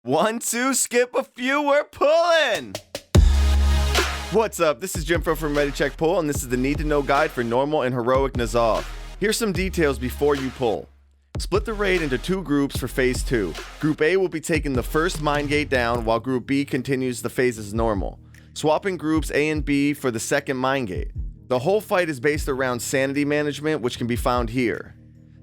1, 2, skip a few, we're pulling! What's up? This is Jimfro from Ready Check Pull, and this is the Need to Know guide for normal and heroic Ny'alotha. Here's some details before you pull. Split the raid into 2 groups for Phase 2. Group A will be taking the first Mind Gate down, while Group B continues the phase as normal. Swapping groups A and B for the second Mind Gate. The whole fight is based around sanity management, which can be found here.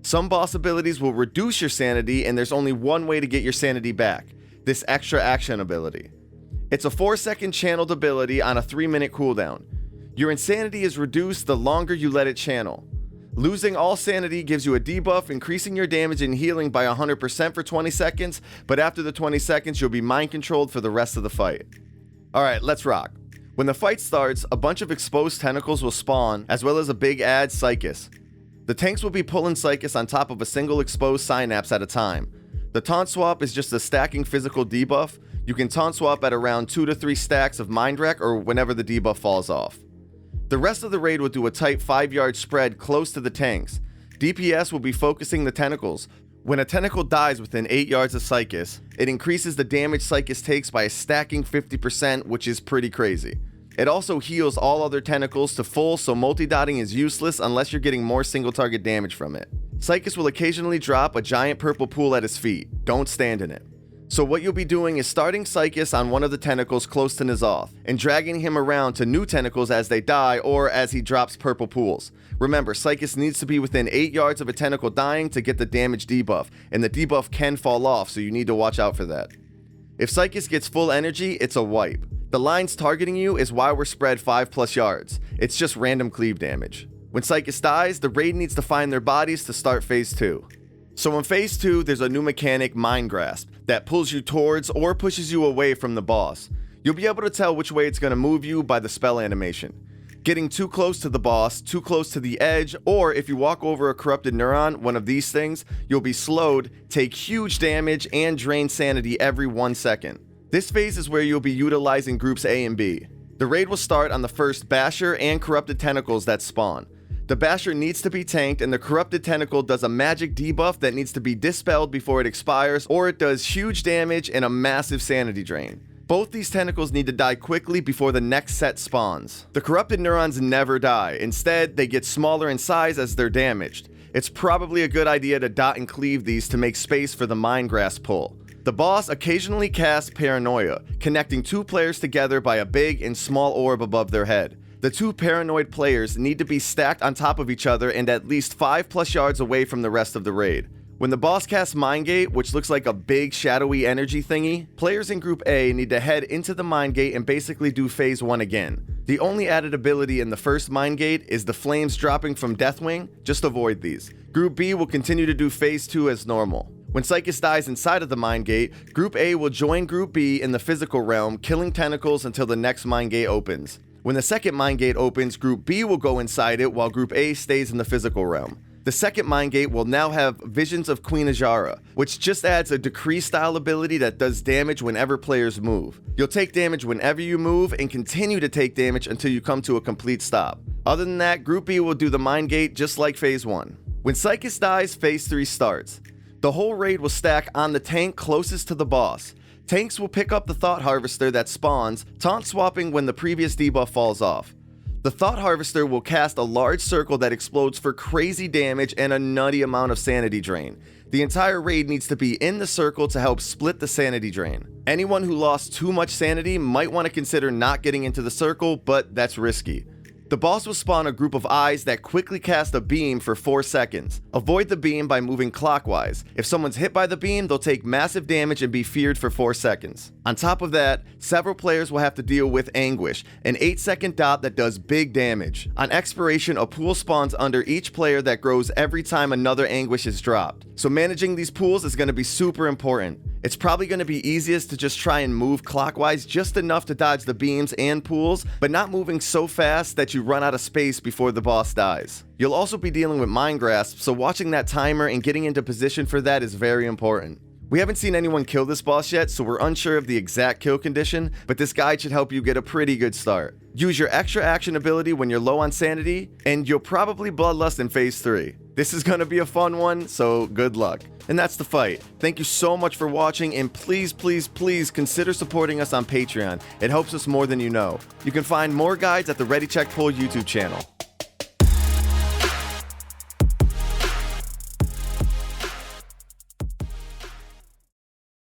Some boss abilities will reduce your sanity, and there's only one way to get your sanity back: this extra action ability. It's a 4-second channeled ability on a 3-minute cooldown. Your insanity is reduced the longer you let it channel. Losing all sanity gives you a debuff, increasing your damage and healing by 100% for 20 seconds, but after the 20 seconds, you'll be mind controlled for the rest of the fight. Alright, let's rock. When the fight starts, a bunch of exposed tentacles will spawn, as well as a big ad, Psychus. The tanks will be pulling Psychus on top of a single exposed synapse at a time. The taunt swap is just a stacking physical debuff. You can taunt swap at around 2 to 3 stacks of Mind Wreck or whenever the debuff falls off. The rest of the raid will do a tight 5-yard spread close to the tanks. DPS will be focusing the tentacles. When a tentacle dies within 8 yards of Psychus, it increases the damage Psychus takes by a stacking 50%, which is pretty crazy. It also heals all other tentacles to full, so multi-dotting is useless unless you're getting more single target damage from it. Psychus will occasionally drop a giant purple pool at his feet. Don't stand in it. So what you'll be doing is starting Psychus on one of the tentacles close to Ny'alotha, and dragging him around to new tentacles as they die or as he drops purple pools. Remember, Psychus needs to be within 8 yards of a tentacle dying to get the damage debuff, and the debuff can fall off, so you need to watch out for that. If Psychus gets full energy, it's a wipe. The lines targeting you is why we're spread 5+ yards. It's just random cleave damage. When Psychus dies, the raid needs to find their bodies to start Phase 2. So in Phase 2, there's a new mechanic, Mind Grasp, that pulls you towards or pushes you away from the boss. You'll be able to tell which way it's going to move you by the spell animation. Getting too close to the boss, too close to the edge, or if you walk over a corrupted neuron, one of these things, you'll be slowed, take huge damage, and drain sanity every 1 second. This phase is where you'll be utilizing groups A and B. The raid will start on the first Basher and corrupted tentacles that spawn. The Basher needs to be tanked, and the corrupted tentacle does a magic debuff that needs to be dispelled before it expires, or it does huge damage and a massive sanity drain. Both these tentacles need to die quickly before the next set spawns. The corrupted neurons never die. Instead, they get smaller in size as they're damaged. It's probably a good idea to dot and cleave these to make space for the Mind Grasp pull. The boss occasionally casts Paranoia, connecting 2 players together by a big and small orb above their head. The 2 paranoid players need to be stacked on top of each other and at least 5+ yards away from the rest of the raid. When the boss casts Mind Gate, which looks like a big shadowy energy thingy, players in Group A need to head into the Mind Gate and basically do Phase 1 again. The only added ability in the first Mind Gate is the flames dropping from Deathwing. Just avoid these. Group B will continue to do Phase 2 as normal. When Psychus dies inside of the Mind Gate, Group A will join Group B in the physical realm, killing tentacles until the next Mind Gate opens. When the second Mind Gate opens, Group B will go inside it while Group A stays in the physical realm. The second Mind Gate will now have Visions of Queen Ajara, which just adds a decree style ability that does damage whenever players move. You'll take damage whenever you move and continue to take damage until you come to a complete stop. Other than that, Group B will do the Mind Gate just like Phase 1. When Psychus dies, Phase 3 starts. The whole raid will stack on the tank closest to the boss. Tanks will pick up the Thought Harvester that spawns, taunt swapping when the previous debuff falls off. The Thought Harvester will cast a large circle that explodes for crazy damage and a nutty amount of sanity drain. The entire raid needs to be in the circle to help split the sanity drain. Anyone who lost too much sanity might want to consider not getting into the circle, but that's risky. The boss will spawn a group of eyes that quickly cast a beam for 4 seconds. Avoid the beam by moving clockwise. If someone's hit by the beam, they'll take massive damage and be feared for 4 seconds. On top of that, several players will have to deal with Anguish, an 8-second dot that does big damage. On expiration, a pool spawns under each player that grows every time another Anguish is dropped. So managing these pools is going to be super important. It's probably going to be easiest to just try and move clockwise just enough to dodge the beams and pools, but not moving so fast that you run out of space before the boss dies. You'll also be dealing with Mind Grasp, so watching that timer and getting into position for that is very important. We haven't seen anyone kill this boss yet, so we're unsure of the exact kill condition, but this guide should help you get a pretty good start. Use your extra action ability when you're low on sanity, and you'll probably bloodlust in Phase 3. This is going to be a fun one, so good luck. And that's the fight. Thank you so much for watching, and please, please, please consider supporting us on Patreon. It helps us more than you know. You can find more guides at the Ready Check Pull YouTube channel.